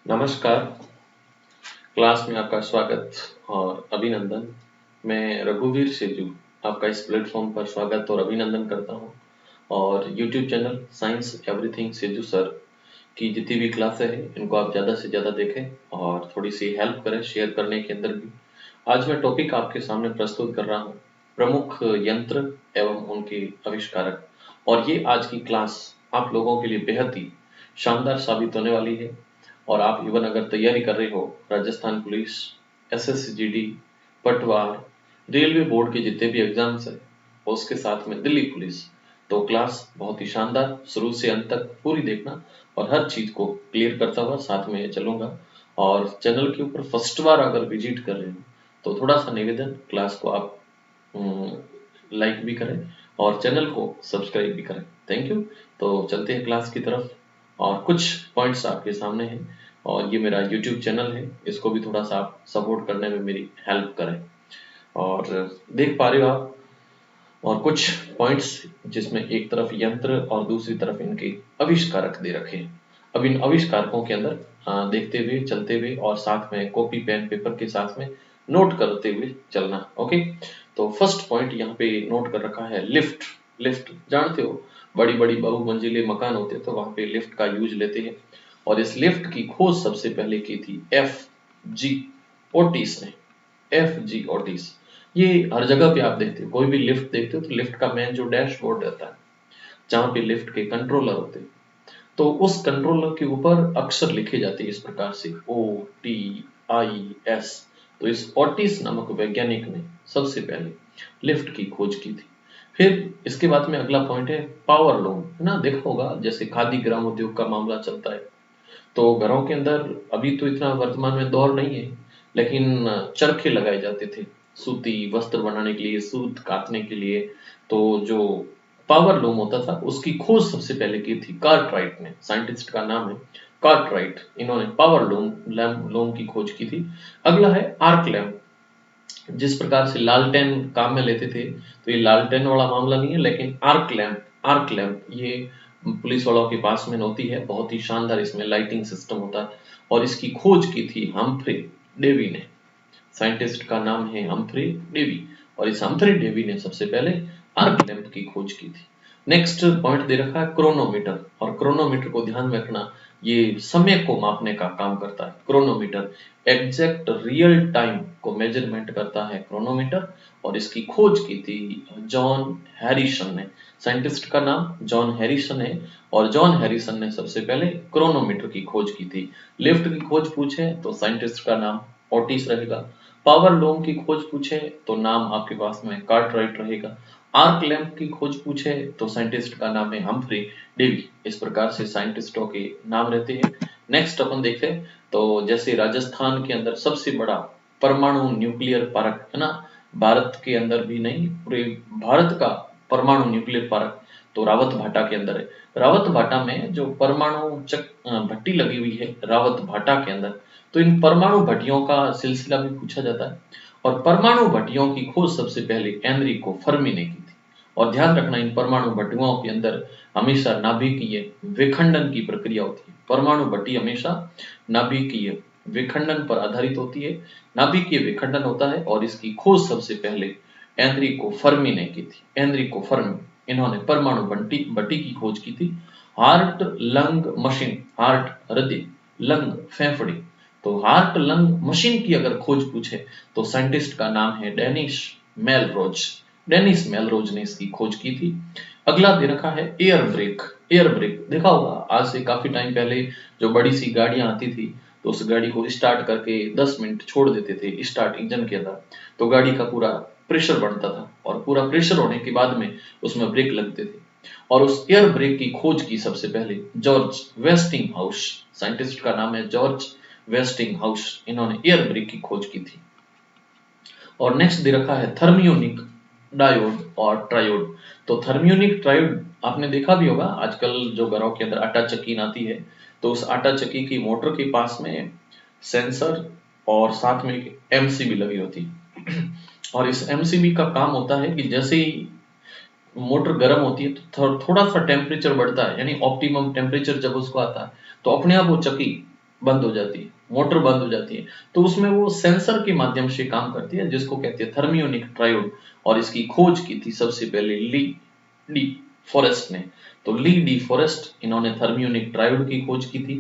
नमस्कार। क्लास में आपका स्वागत और अभिनंदन। मैं रघुवीर सेजू आपका इस प्लेटफॉर्म पर स्वागत और अभिनंदन करता हूं। और YouTube channel science everything Seju sir की जितनी भी क्लासें हैं इनको आप ज़्यादा से ज़्यादा देखें और थोड़ी सी हेल्प करें शेयर करने के अंदर भी। आज मैं टॉपिक आपके सामने प्रस्तुत कर रहा हूँ, प्रमुख यंत्र एवं उनके आविष्कारक। और ये आज की क्लास आप लोगों के लिए बेहद ही शानदार साबित होने वाली है। और आप इवन अगर तैयारी कर रहे हो राजस्थान पुलिस, SSCGD, पटवार, रेलवे बोर्ड के जितने भी एग्जाम्स हैं, उसके साथ में दिल्ली पुलिस, तो क्लास बहुत ही शानदार शुरू से अंत तक पूरी देखना और हर चीज को क्लियर करता हुआ साथ में चलूंगा। और चैनल के ऊपर फर्स्ट बार अगर विजिट कर रहे हो तो थोड़ा सा निवेदन, क्लास को आप लाइक भी करें और चैनल को सब्सक्राइब भी करें। Thank you. तो चलते हैं क्लास की तरफ और कुछ पॉइंट्स आपके सामने हैं। और ये मेरा यूट्यूब चैनल है, इसको भी थोड़ा सा आप सपोर्ट करने में मेरी हेल्प करें। और देख पा रहे हो आप और कुछ पॉइंट्स जिसमें एक तरफ यंत्र और दूसरी तरफ इनके आविष्कारक दे रखे हैं। अब इन आविष्कारकों के अंदर देखते हुए चलते हुए और साथ में कॉपी पेन पेपर के साथ में नोट करते हुए चलना। ओके, तो फर्स्ट पॉइंट यहाँ पे नोट कर रखा है लिफ्ट। लिफ्ट जानते हो, बड़ी बड़ी बहुमंजिले मकान होते हैं तो वहां पे लिफ्ट का यूज लेते हैं। और इस लिफ्ट की खोज सबसे पहले की थी F.G. ओटिस ने। F.G. ओटिस, ये हर जगह पे आप देखते हो, कोई भी लिफ्ट देखते हो तो लिफ्ट का मेन जो डैशबोर्ड रहता है जहां पे लिफ्ट के कंट्रोलर होते हैं, तो उस कंट्रोलर के ऊपर अक्षर लिखे जाते हैं इस प्रकार से OTIS। तो इस ओटिस नामक वैज्ञानिक ने सबसे पहले लिफ्ट की खोज की थी। फिर इसके बाद में अगला पॉइंट है पावर लूम, है ना, देखा होगा जैसे खादी ग्राम उद्योग का मामला चलता है तो घरों के अंदर अभी तो इतना वर्तमान में दौर नहीं है, लेकिन चरखे लगाए जाते थे सूती वस्त्र बनाने के लिए, सूत काटने के लिए। तो जो पावर लूम होता था उसकी खोज सबसे पहले की थी कार्टराइट ने, साइंटिस्ट का नाम है कार्टराइट। इन्होंने पावर लूम की खोज की थी। अगला है आर्क लैम्प। जिस प्रकार से लालटेन काम में लेते थे तो ये लालटेन वाला मामला नहीं है, लेकिन आर्क लैम्प ये पुलिस वालों के पास में होती है, बहुत ही शानदार इसमें लाइटिंग सिस्टम होता है। और इसकी खोज की थी हम्फ्री डेवी ने, साइंटिस्ट का नाम है हम्फ्री डेवी। और इस हम्फ्री डेवी ने सबसे पहले आर्क लैम्प की खोज की थी। नेक्स्ट पॉइंट दे रखा है क्रोनोमीटर। और क्रोनोमीटर को ध्यान में रखना, ये समय को मापने का काम करता है क्रोनोमीटर। एग्जैक्ट रियल टाइम को मेजरमेंट करता है क्रोनोमीटर। और इसकी खोज की थी जॉन हैरिसन ने, साइंटिस्ट का नाम जॉन हैरिसन है। और जॉन हैरिसन ने सबसे पहले क्रोनोमीटर की खोज की थी। लिफ्ट की खोज पूछे तो साइंटिस्ट का नाम ओटिस रहेगा। पावर लूम की खोज पूछे तो नाम आपके पास में कार्टराइट रहेगा। आर्क लैम्प की खोज पूछे तो साइंटिस्ट का नाम है हम्फ्री डेवी। इस प्रकार से साइंटिस्टों के नाम रहते हैं। नेक्स्ट अपन देखते हैं, तो जैसे राजस्थान के अंदर सबसे बड़ा परमाणु न्यूक्लियर पार्क है ना, भारत के अंदर भी नहीं पूरे भारत का परमाणु न्यूक्लियर पार्क तो रावत भाटा के अंदर है। रावत भाटा में जो परमाणु भट्टी लगी हुई है रावत भाटा के अंदर, तो इन परमाणु भट्टियों का सिलसिला भी पूछा जाता है। और परमाणु भट्टियों की खोज सबसे पहले एनरिको फर्मी ने की थी। और ध्यान रखना, इन परमाणु भट्टियों के अंदर हमेशा नाभिकीय विखंडन की प्रक्रिया होती है। परमाणु भट्टी हमेशा नाभिकीय विखंडन पर आधारित होती है, नाभिकीय विखंडन होता है। और इसकी खोज सबसे पहले एनरिको फर्मी ने की थी। एनरिको फर्मी, इन्होंने परमाणु भट्टी की खोज की थी। हार्ट लंग मशीन, हार्ट हृदय, लंग फेफड़े, तो हार्ट लंग मशीन की अगर खोज पूछे तो साइंटिस्ट का नाम है डेनिस मेलरोज। डेनिस मेलरोज ने इसकी खोज की थी। अगला दे रखा है एयर ब्रेक। एयर ब्रेक देखा होगा, आज से काफी टाइम पहले जो बड़ी सी गाड़ियां आती थी तो उस गाड़ी को स्टार्ट करके 10 मिनट छोड़ देते थे स्टार्ट इंजन के अंदर, तो गाड़ी का पूरा प्रेशर बढ़ता था और पूरा प्रेशर होने के बाद में उसमें ब्रेक लगते थे। और उस एयर ब्रेक की खोज की सबसे पहले जॉर्ज वेस्टिंग हाउस, साइंटिस्ट का नाम है जॉर्ज वेस्टिंग हाउस। इन्होंने एयर ब्रेक की खोज की थी। और नेक्स्ट दे रखा है थर्मियोनिक डायोड और ट्रायोड। तो थर्मियोनिक ट्रायोड आपने देखा भी होगा, आजकल जो घरों के अंदर आटा चक्की आती है तो उस आटा चक्की की मोटर के पास में सेंसर और साथ में एक एमसीबी लगी होती है। और इस एमसीबी का काम होता है कि जैसे ही मोटर गर्म होती है तो थोड़ा सा टेम्परेचर बढ़ता है, यानी ऑप्टिमम टेम्परेचर जब उसको आता है तो अपने आप वो चक्की बंद हो जाती है, मोटर बंद हो जाती है, तो उसमें वो सेंसर के माध्यम से काम करती है, जिसको कहते हैं थर्मियोनिक ट्रायोड। और इसकी खोज की थी सबसे पहले ली डी फॉरेस्ट ने। तो ली डी फॉरेस्ट, इन्होंने थर्मियोनिक ट्रायोड की खोज की थी।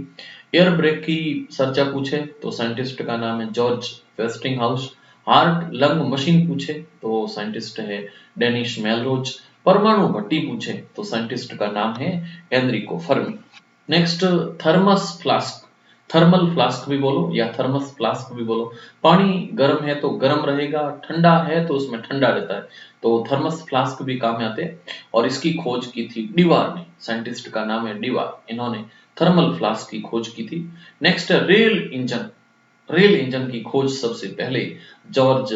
एयर ब्रेक की चर्चा पूछे तो साइंटिस्ट का नाम है George wasting house. Heart lung machine पूछे तो साइंटिस्ट है डेनिस मेलरोज। परमाणु भट्टी पूछे तो साइंटिस्ट का नाम है Enrico Fermi. Next, thermos flask. Thermal flask भी बोलो या थर्मस फ्लास्क भी बोलो। पानी गर्म है तो गर्म रहेगा, ठंडा है तो उसमें ठंडा रहता है, तो थर्मस फ्लास्क भी काम में आते हैं। और इसकी खोज की थी डिवार ने, साइंटिस्ट का नाम है डिवार, इन्होंने थर्मल फ्लास्क की खोज की थी। Next, rail engine. Rail engine की खोज सबसे पहले जॉर्ज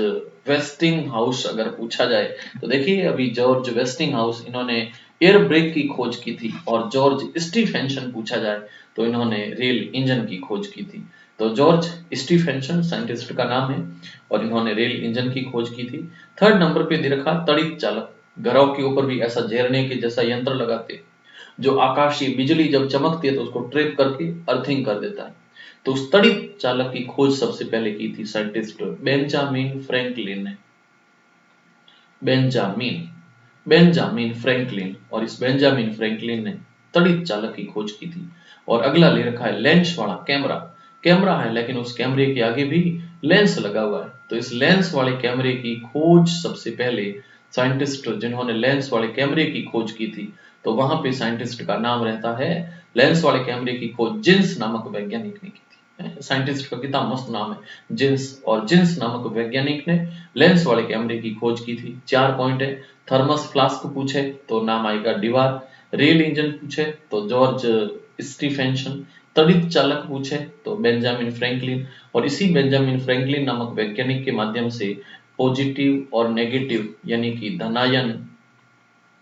वेस्टिंग हाउस अगर पूछा जाए तो देखिए, अभी जॉर्ज वेस्टिंग हाउस इन्होंने एयर ब्रेक की खोज की थी, और जॉर्ज स्टीफेंसन पूछा जाए तो इन्होंने रेल इंजन की खोज की थी। तो जॉर्ज स्टीफेंसन साइंटिस्ट का नाम है, और इन्होंने रेल इंजन की खोज की थी। थर्ड नंबर पे दे रखा तड़ित चालक। घरों के ऊपर भी ऐसा झेरने के जैसा यंत्र लगाते हैं, जो आकाशीय बिजली जब चमकती है तो उसको ट्रैप करके अर्थिंग कर देता है। तो उस तड़ित चालक की खोज सबसे पहले की थी साइंटिस्ट बेंजामिन फ्रैंकलिन ने। बेंजामिन बेंजामिन फ्रैंकलिन, और इस बेंजामिन फ्रैंकलिन ने तड़ित चालक की खोज की थी। और अगला ले रखा है लेंस वाला कैमरा। कैमरा है लेकिन उस कैमरे के आगे भी लेंस लगा हुआ है, तो इस लेंस वाले कैमरे की खोज सबसे पहले साइंटिस्ट जिन्होंने लेंस वाले कैमरे की खोज की थी, तो वहां पे साइंटिस्ट का नाम रहता है, लेंस वाले कैमरे की खोज जिन्स नामक वैज्ञानिक ने की थी। साइंटिस्ट का कितना मस्त नाम है, जिन्स। और जिन्स नामक वैज्ञानिक ने लेंस वाले कैमरे की खोज की थी। 4 पॉइंट है। थर्मस फ्लास्क पूछे तो नाम आएगा डिवार। रेल इंजन पूछे तो जॉर्ज स्टीफेंसन। तड़ित चालक पूछे तो बेंजामिन फ्रैंकलिन। और इसी बेंजामिन फ्रैंकलिन नामक वैज्ञानिक के माध्यम से पॉजिटिव और नेगेटिव यानी कि धनायन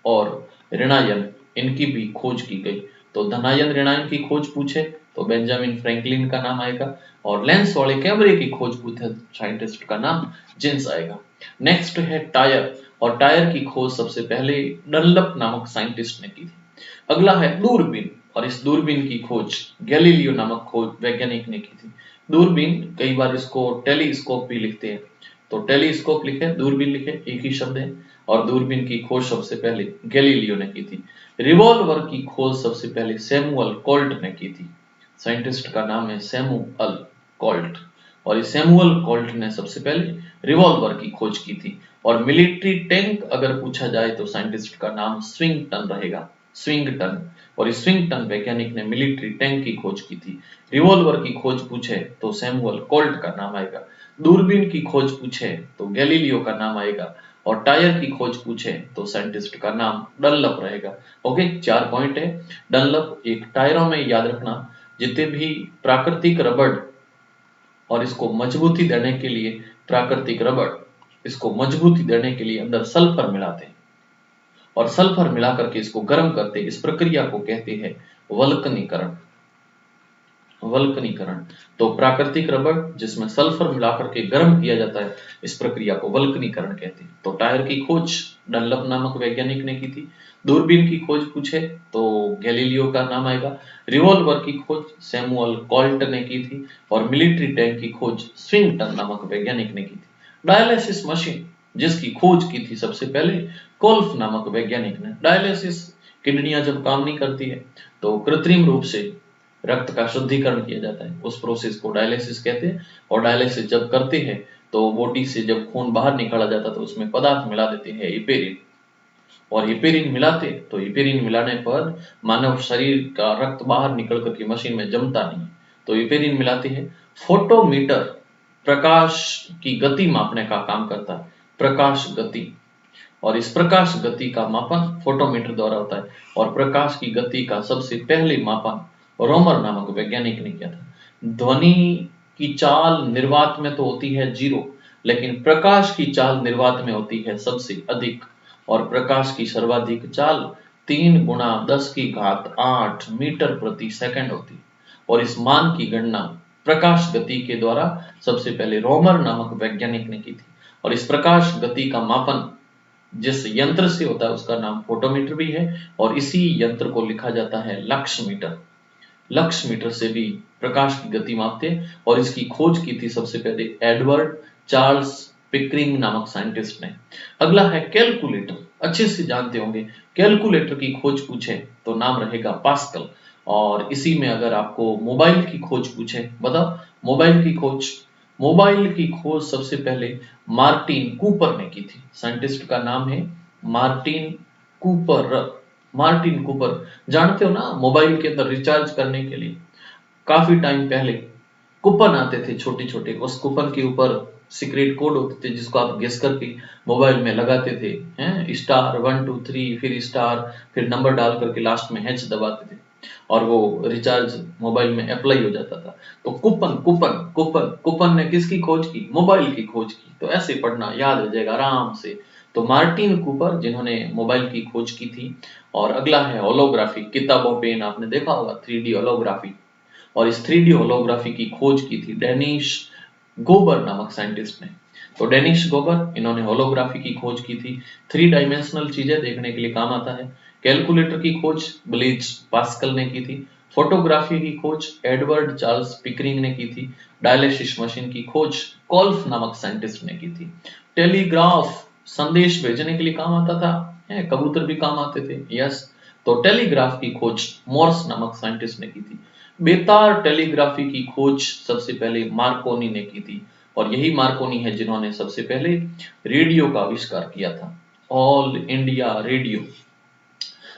और ऋणायन, इनकी भी खोज की गई। तो धनायन ऋणायन की खोज पूछे तो बेंजामिन फ्रैंकलिन का नाम आएगा, और लेंस वाले कैमरे की खोज पूछे साइंटिस्ट का नाम जिन्स आएगा। नेक्स्ट है टायर, और टायर की खोज सबसे पहले डनलप नामक साइंटिस्ट ने की थी। अगला है दूरबीन, और इस दूरबीन की खोज गैलीलियो नामक खोज वैज्ञानिक ने की थी। दूरबीन, कई बार इसको टेलीस्कोप भी लिखते हैं, तो टेलीस्कोप लिखे दूरबीन लिखे एक ही शब्द है। और दूरबीन की खोज सबसे पहले गैलीलियो ने की थी। रिवॉल्वर की खोज सबसे पहले सैमुअल कोल्ट ने की थी। साइंटिस्ट का नाम है सैमुअल कोल्ट, और इस सैमुअल कोल्ट ने सबसे पहले रिवॉल्वर की खोज की थी। और मिलिट्री टैंक अगर पूछा जाए तो साइंटिस्ट का नाम स्विंगटन रहेगा, स्विंगटन। और इस स्विंगटन वैज्ञानिक ने मिलिट्री टैंक की खोज की थी। रिवॉल्वर की खोज पूछे तो सैमुअल कोल्ट का नाम आएगा। दूरबीन की खोज पूछे तो गैलीलियो का नाम आएगा। और टायर की खोज पूछे तो साइंटिस्ट का नाम डनलप रहेगा। ओके, 4 पॉइंट है। डनलप एक टायरों में याद रखना, जितने भी प्राकृतिक रबड़ और इसको मजबूती देने के लिए, प्राकृतिक रबड़ इसको मजबूती देने के लिए अंदर सल्फर मिलाते हैं, और सल्फर मिला करके इसको गर्म करते हैं। इस प्रक्रिया को कहते हैं वल्कनीकरण। वल्कनीकरण, तो प्राकृतिक रबड़ जिसमें सल्फर मिलाकर के गर्म किया जाता है, इस प्रक्रिया को वल्कनीकरण कहते हैं। तो टायर की खोज डनलप नामक वैज्ञानिक ने की थी। दूरबीन की खोज पूछे तो गैलीलियो का नाम आएगा। रिवॉल्वर की खोज सैमुअल कोल्ट ने की थी, और मिलिट्री टैंक की खोज स्विंगटन नामक वैज्ञानिक ने की थी। डायलिसिस मशीन जिसकी खोज की थी सबसे पहले कोल्फ नामक वैज्ञानिक ने। डायलिसिस, किडनियां जब काम नहीं करती है तो कृत्रिम रूप से रक्त का शुद्धिकरण किया जाता है, उस प्रोसेस को डायलिसिस कहते हैं। और डायलिसिस जब करते हैं तो बॉडी से जब खून बाहर निकाला जाता है तो उसमें पदार्थ मिला देते हैं हिपेरिन। और हिपेरिन मिलाते तो हिपेरिन मिलाने पर मानव शरीर का रक्त बाहर निकल करके मशीन में जमता नहीं, तो हिपेरिन मिलाते हैं। फोटोमीटर प्रकाश की गति मापने का काम करता है, प्रकाश गति। और इस प्रकाश गति का मापन फोटोमीटर द्वारा होता है। और प्रकाश की गति का सबसे पहले मापन रोमर नामक वैज्ञानिक ने किया था। ध्वनि की चाल निर्वात में तो होती है 0, लेकिन प्रकाश की चाल निर्वात में होती है सबसे अधिक। और प्रकाश की सर्वाधिक चाल 3 गुणा 10 की घात 8 मीटर प्रति सेकंड होती है। और इस मान की गणना प्रकाश गति के द्वारा सबसे पहले रोमर नामक वैज्ञानिक ने की थी। और इस प्रकाश गति का मापन जिस यंत्र से होता है उसका नाम फोटोमीटर भी है, और इसी यंत्र को लिखा जाता है लक्स मीटर। लक्स मीटर से भी प्रकाश की गति मापते हैं, और इसकी खोज की थी सबसे पहले एडवर्ड चार्ल्स पिकरिंग नामक साइंटिस्ट ने। अगला है कैलकुलेटर, अच्छे से जानते होंगे। कैलकुलेटर की खोज पूछे तो नाम रहेगा पास्कल। और इसी में अगर आपको मोबाइल की खोज पूछे, बताओ मोबाइल की खोज। मोबाइल की खोज सबसे पहले मार्टिन कूपर ने की थी। साइंटिस्ट का नाम है मार्टिन कूपर। मार्टिन कूपर, जानते हो ना, मोबाइल के अंदर रिचार्ज करने के लिए काफी टाइम पहले कूपन आते थे छोटे छोटे, उस कूपन के ऊपर सीक्रेट कोड होते थे जिसको आप गेस करके मोबाइल में लगाते थे, हैं, स्टार 1 2 3, फिर स्टार, फिर नंबर डाल करके लास्ट में हैच दबाते थे और वो रिचार्ज मोबाइल में अप्लाई हो जाता था। तो कूपन कूपन कूपन कूपन ने किसकी खोज की? मोबाइल की खोज की। तो ऐसे पढ़ना, याद रह जाएगा आराम से। तो मार्टिन कूपर जिन्होंने मोबाइल की खोज की थी। और अगला है होलोग्राफी, किताबों पे आपने देखा होगा 3D होलोग्राफी, और इस 3D होलोग्राफी की खोज की थी डेनिश गोबर नामक साइंटिस्ट ने। तो डेनिश गोबर, इन्होंने होलोग्राफी की खोज की थी। 3 डायमेंशनल चीजें देखने के लिए काम आता है। कैलकुलेटर की खोज ब्लेज पास्कल ने की थी। फोटोग्राफी की खोज एडवर्ड चार्ल्स पिकरिंग ने की थी। डायलिसिस मशीन की खोज कोल्फ नामक साइंटिस्ट ने की थी। टेलीग्राफ, संदेश भेजने के लिए काम आता था, कबूतर भी काम आते थे, यस। तो टेलीग्राफ की खोज मोर्स नामक साइंटिस्ट ने की थी। बेतार टेलीग्राफी की खोज सबसे पहले मार्कोनी ने की थी, और यही मार्कोनी है जिन्होंने सबसे पहले रेडियो का आविष्कार किया था। All India radio.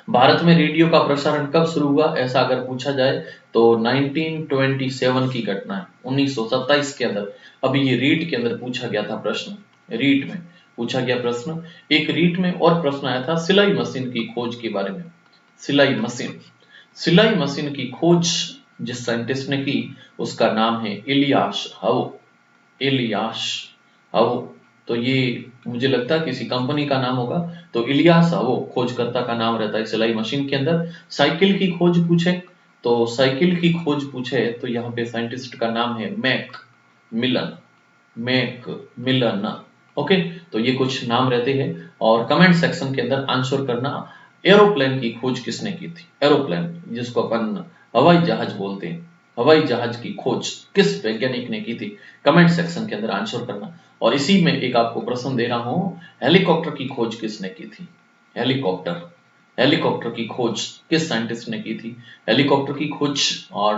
भारत में रेडियो का प्रसारण कब शुरू हुआ, ऐसा अगर पूछा जाए तो 1927 की घटना है, 1927 के अंदर। अभी ये रीट के अंदर पूछा गया था प्रश्न, रीट में पूछा गया प्रश्न। एक रीट में और प्रश्न आया था सिलाई मशीन की खोज के बारे में। सिलाई मशीन, सिलाई मशीन की खोज जिस साइंटिस्ट ने की उसका नाम है इलियास हवो। इलियास हवो। तो ये मुझे लगता है किसी कंपनी का नाम होगा। तो इलियास हवो खोजकर्ता का नाम रहता है सिलाई मशीन के अंदर। साइकिल की खोज पूछे तो साइकिल की खोज पूछे तो यहाँ पे साइंटिस्ट का नाम है मैक मिलन। मैक मिलन। ओके, तो ये कुछ नाम रहते हैं। और कमेंट सेक्शन के अंदर आंसर करना, एरोप्लेन की खोज किसने की थी? एरोप्लेन जिसको अपन हवाई जहाज बोलते हैं, हवाई जहाज की खोज किस वैज्ञानिक ने की थी? कमेंट सेक्शन के अंदर आंसर करना। और इसी में एक आपको प्रश्न दे रहा हूं, हेलीकॉप्टर की खोज किसने की थी? हेलीकॉप्टर, हेलीकॉप्टर की खोज किस साइंटिस्ट ने की थी? हेलीकॉप्टर की खोज और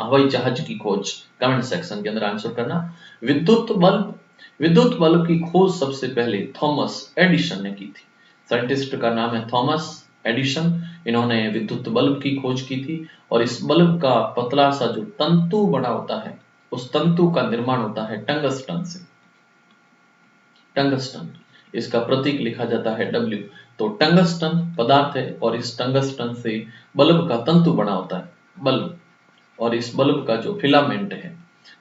हवाई जहाज की खोज कमेंट सेक्शन के अंदर आंसर करना। विद्युत बल्ब, विद्युत बल्ब की खोज सबसे पहले थॉमस एडिसन ने की थी। साइंटिस्ट का नाम है थॉमस एडिसन। इन्होंने विद्युत बल्ब की खोज की थी। और इस बल्ब का पतला सा जो तंतु बना होता है, उस तंतु का निर्माण होता है टंगस्टन से। टंगस्टन, इसका प्रतीक लिखा जाता है W। तो टंगस्टन पदार्थ है और इस टंगस्टन से बल्ब का तंतु बना होता है, बल्ब। और इस बल्ब का जो फिलामेंट है,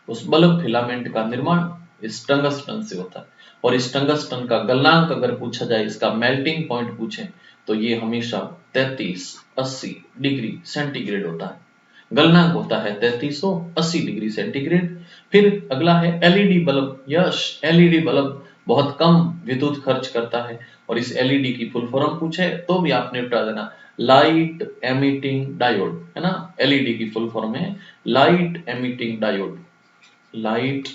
उस बल्ब फिलामेंट का निर्माण इस टंगस्टन से होता है। और इस टंगस्टन का गलनांक अगर पूछा जाए, इसका मेल्टिंग पॉइंट पूछे तो ये हमेशा 3380 डिग्री सेंटीग्रेड होता है। गलनांक होता है 3380 डिग्री सेंटीग्रेड। फिर अगला है एलईडी बल्ब। यश, एलईडी बल्ब बहुत कम विद्युत खर्च करता है। और इस एलईडी की फुल फॉर्म पूछे तो भी आपने बता देना, लाइट एमिटिंग डायोड, है ना। एलईडी की फुल फॉर्म है light emitting diode. Light,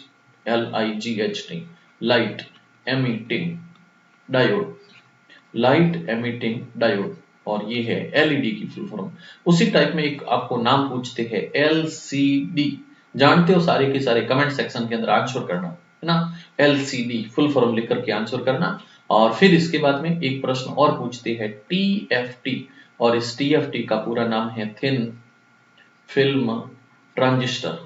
LIGHT, light emitting diode, light emitting diode. और ये है एलईडी की फुल फॉर्म। उसी टाइप में एक आपको नाम पूछते हैं LCD, जानते हो सारे के सारे? कमेंट सेक्शन के अंदर आंसर करना, है ना। LCD फुल फॉर्म लिख करके आंसर करना। और फिर इसके बाद में एक प्रश्न और पूछते हैं TFT, और इस TFT का पूरा नाम है thin film transistor.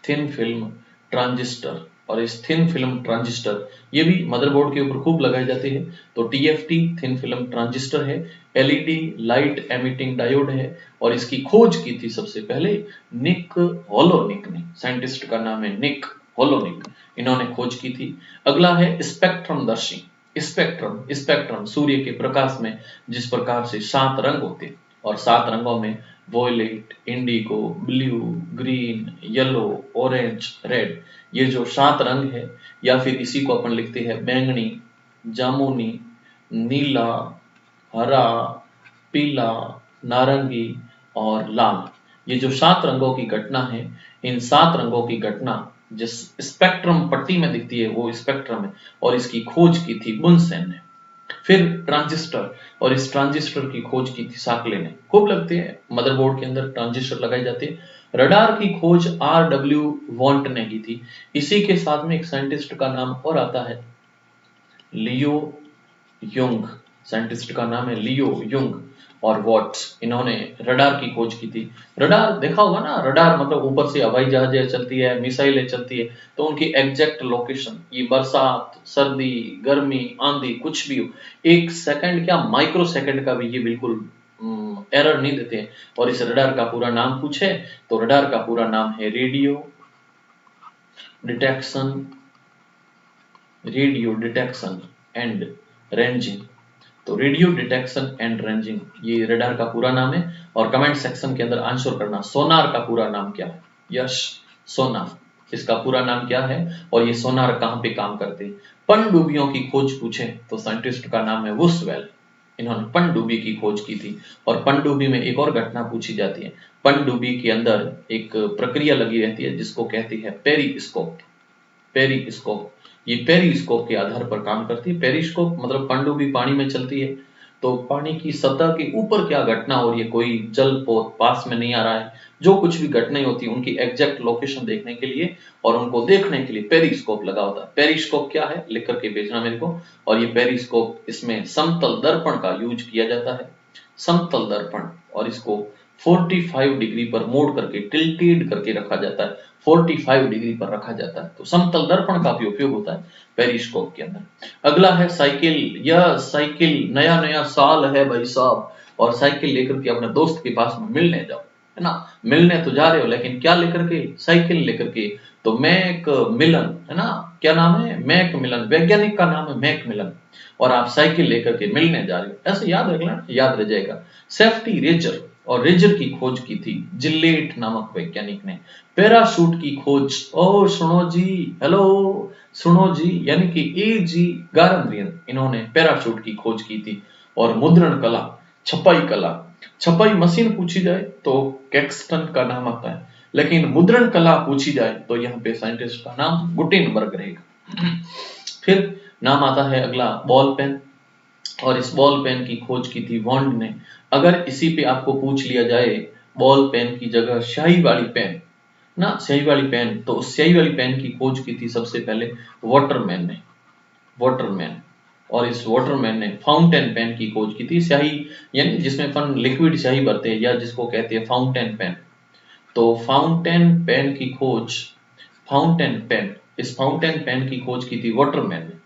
Thin film transistor. और इस थिन फिल्म ट्रांजिस्टर ये भी मदरबोर्ड के ऊपर खूब लगाए जाते हैं। तो TFT थिन फिल्म ट्रांजिस्टर है। LED लाइट एमिटिंग डायोड है। और इसकी खोज की थी सबसे पहले निक होलोनिक ने। साइंटिस्ट का नाम है निक होलोनिक, इन्होंने खोज की थी। अगला है स्पेक्ट्रमदर्शी। स्पेक्ट्रम, स्पेक्ट्रम सूर्य के प्रकाश में जिस प्रकार से 7 रंग होते हैं, और 7 रंगों में violet, indigo, blue, green, yellow, orange, red, ये जो 7 रंग है, या फिर इसी को अपन लिखते हैं बैंगनी, जामुनी, नीला, हरा, पीला, नारंगी और लाल। ये जो 7 रंगों की घटना है, इन 7 रंगों की घटना जिस स्पेक्ट्रम पट्टी में दिखती है वो स्पेक्ट्रम है, और इसकी खोज की थी बुनसेन ने। फिर ट्रांजिस्टर, और इस ट्रांजिस्टर की खोज की थी साकले ने। खूब लगती है, मदरबोर्ड के अंदर ट्रांजिस्टर लगाई जाती है। रडार की खोज RW वॉन्ट ने की थी। इसी के साथ में एक साइंटिस्ट का नाम और आता है, लियो युंग। साइंटिस्ट का नाम है लियो युंग और वॉट्स। इन्होंने रडार की खोज की थी। रडार देखा होगा ना, रडार मतलब ऊपर से हवाई जहाजें चलती है, मिसाइलें चलती है, तो उनकी एग्जैक्ट लोकेशन, ये बरसात, सर्दी, गर्मी, आंधी, कुछ भी हो, एक सेकंड क्या माइक्रो सेकंड का भी ये बिल्कुल एरर नहीं देते हैं। और इस रडार का पूरा नाम पूछे तो रडार का पूरा नाम है detection radio detection and ranging. तो रेडियो डिटेक्शन एंड रेंजिंग ये रडार का पूरा नाम है। और कमेंट सेक्शन के अंदर आंसर करना, सोनार का पूरा नाम क्या है? यश, सोनार, इसका पूरा नाम क्या है और ये सोनार कहां पे काम करते हैं? पनडुब्बियों की खोज पूछे तो साइंटिस्ट का नाम है वुसवेल। इन्होंने पनडुब्बी की खोज की थी। और पनडुब्बी में एक और घटना पूछी जाती है। पनडुब्बी के अंदर एक प्रक्रिया लगी रहती है जिसको कहती है पेरिस्कोप। पेरिस्कोप, ये पेरिस्कोप के आधार पर काम करती है। पेरिस्कोप मतलब पनडुब्बी पानी में चलती है, तो पानी की सतह के ऊपर क्या घटना हो रही है, कोई जल पोत पास में नहीं आ रहा है, जो कुछ भी घटनाएं होती है उनकी एग्जैक्ट लोकेशन देखने के लिए और उनको देखने के लिए पेरिस्कोप लगा होता है। पेरिस्कोप क्या है लिख करके भेजना मेरे को। और ये पेरिस्कोप, इसमें समतल दर्पण का यूज किया जाता है, समतल दर्पण, और इसको 45 डिग्री पर मोड़ करके टिल्टेड करके रखा जाता है, 45 डिग्री पर रखा जाता है। तो समतल दर्पण का भी उपयोग होता है पेरिस्कोप के अंदर। अगला है साइकिल। यह साइकिल, नया नया साल है भाई साहब, और साइकिल लेकर के अपने दोस्त के पास में मिलने जाओ, है ना। मिलने तो जा रहे हो लेकिन क्या लेकर के? साइकिल लेकर के। तो मैक मिलन, है ना, क्या नाम है? मैक मिलन, वैज्ञानिक का नाम है मैक मिलन, और आप साइकिल लेकर के मिलने जा रहे हो, ऐसे याद रख लेना, याद रह जाएगा। सेफ्टी रेजर, और रेजर की खोज की थी जिलेट नामक वैज्ञानिक ने। पैराशूट की खोज, और सुनो जी, हेलो सुनो जी, यानी कि AG गारंद्रियन, इन्होंने पैराशूट की खोज की थी। और मुद्रण कला, छपाई कला, छपाई मशीन पूछी जाए तो कैक्सटन का नाम आता है, लेकिन मुद्रण कला पूछी जाए तो यहाँ पे साइंटिस्ट का नाम गुटेनबर्ग रहेगा। फिर नाम आता है अगला बॉल पेन, और इस बॉल पेन की खोज की थी वॉन्ड ने। अगर इसी पे आपको पूछ लिया जाए बॉल पेन की जगह स्याही वाली पेन, ना स्याही वाली पेन, तो उस स्याही वाली पेन की खोज की थी सबसे पहले वाटरमैन ने, वाटरमैन। और इस वाटरमैन ने फाउंटेन पेन की खोज की थी, स्याही यानी जिसमें अपन लिक्विड स्याही भरते हैं या जिसको कहते हैं फाउंटेन पेन। तो फाउंटेन पेन की खोज, फाउंटेन पेन, इस फाउंटेन पेन की खोज की थी वाटरमैन ने।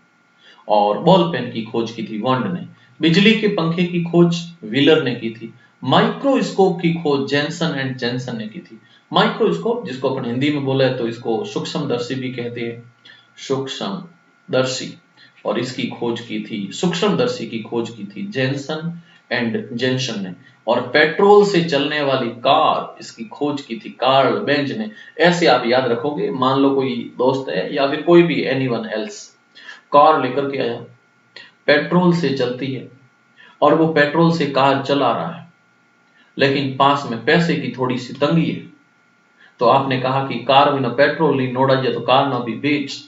और बॉल पेन की खोज की थी वॉन्ड ने। बिजली के पंखे की खोज व्हीलर ने की थी। माइक्रोस्कोप की खोज जेनसन एंड जेनसन ने की थी। माइक्रोस्कोप जिसको अपन हिंदी में बोला है तो इसको सूक्ष्मदर्शी भी कहते हैं, सूक्ष्मदर्शी। और इसकी खोज की थी, सूक्ष्मदर्शी की खोज की थी जेनसन एंड जेनसन ने। और पेट्रोल से चलने वाली कार, इसकी खोज की थी कार्ल बेंज ने। ऐसे आप याद रखोगे, मान लो कोई दोस्त है या फिर कोई भी एनीवन एल्स कार लेकर के आया, पेट्रोल से चलती है, और वो पेट्रोल से कार चला रहा है, लेकिन पास में पैसे की थोड़ी सी तंगी है, तो आपने कहा कि कार बिना पेट्रोल नहीं नोड़ा जाए तो कार ना भी बेच,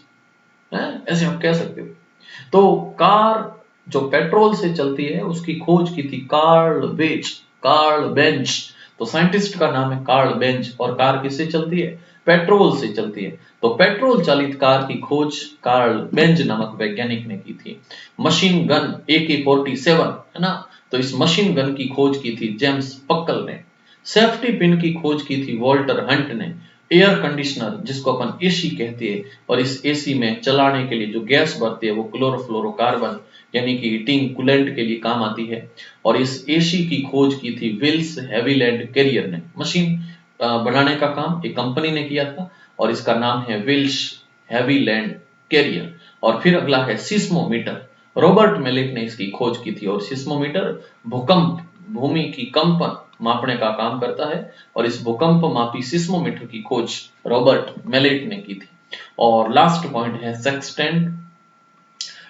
ऐसे आप कह सकते हो। तो कार जो पेट्रोल से चलती है उसकी खोज की थी कार्ल बेंज, कार्ल बेंज। तो साइंटिस्ट का नाम है कार्ल बेंज, और कार किससे चलती है? पेट्रोल से चलती है। तो पेट्रोल चालित कार की खोज कार्ल बेंज नामक वैज्ञानिक ने की थी। मशीन गन AK-47, है ना, तो इस मशीन गन की खोज की थी जेम्स पक्कल ने। सेफ्टी पिन की खोज की थी वॉल्टर हंट ने। एयर कंडीशनर जिसको अपन AC कहते हैं, और इस AC में चलाने के लिए जो गैस भरती है वो क्लोरोफ्लोरोकार्बन यानी कि हीटिंग कूलेंट के लिए काम आती है। और इस AC की खोज की थी विल्स हैविलैंड कैरियर ने। मशीन बनाने का काम एक कंपनी ने किया था और इसका नाम है विल्स हैविलैंड कैरियर। और फिर अगला है सिस्मोमीटर, रॉबर्ट मेलिक ने इसकी खोज की थी। और सिस्मोमीटर भूकंप, भूमि की कंपन मापने का काम करता है, और इस भूकंप मापी सिस्मोमीटर की खोज रॉबर्ट मेलिक ने की थी। और लास्ट पॉइंट है सेक्सटेंट,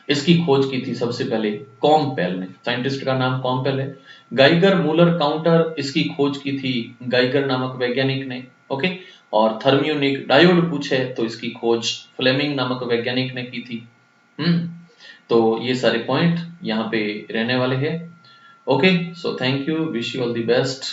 इसकी खोज की थी सबसे पहले कॉम्पेल ने। साइंटिस्ट का नाम कॉम्पेल है। गाइगर मूलर काउंटर, इसकी खोज की थी गाइगर नामक वैज्ञानिक ने। ओके, और थर्मियोनिक डायोड पूछे तो इसकी खोज फ्लेमिंग नामक वैज्ञानिक ने की थी। तो ये सारे पॉइंट यहाँ पे रहने वाले हैं। Okay, so thank you, wish you all the best.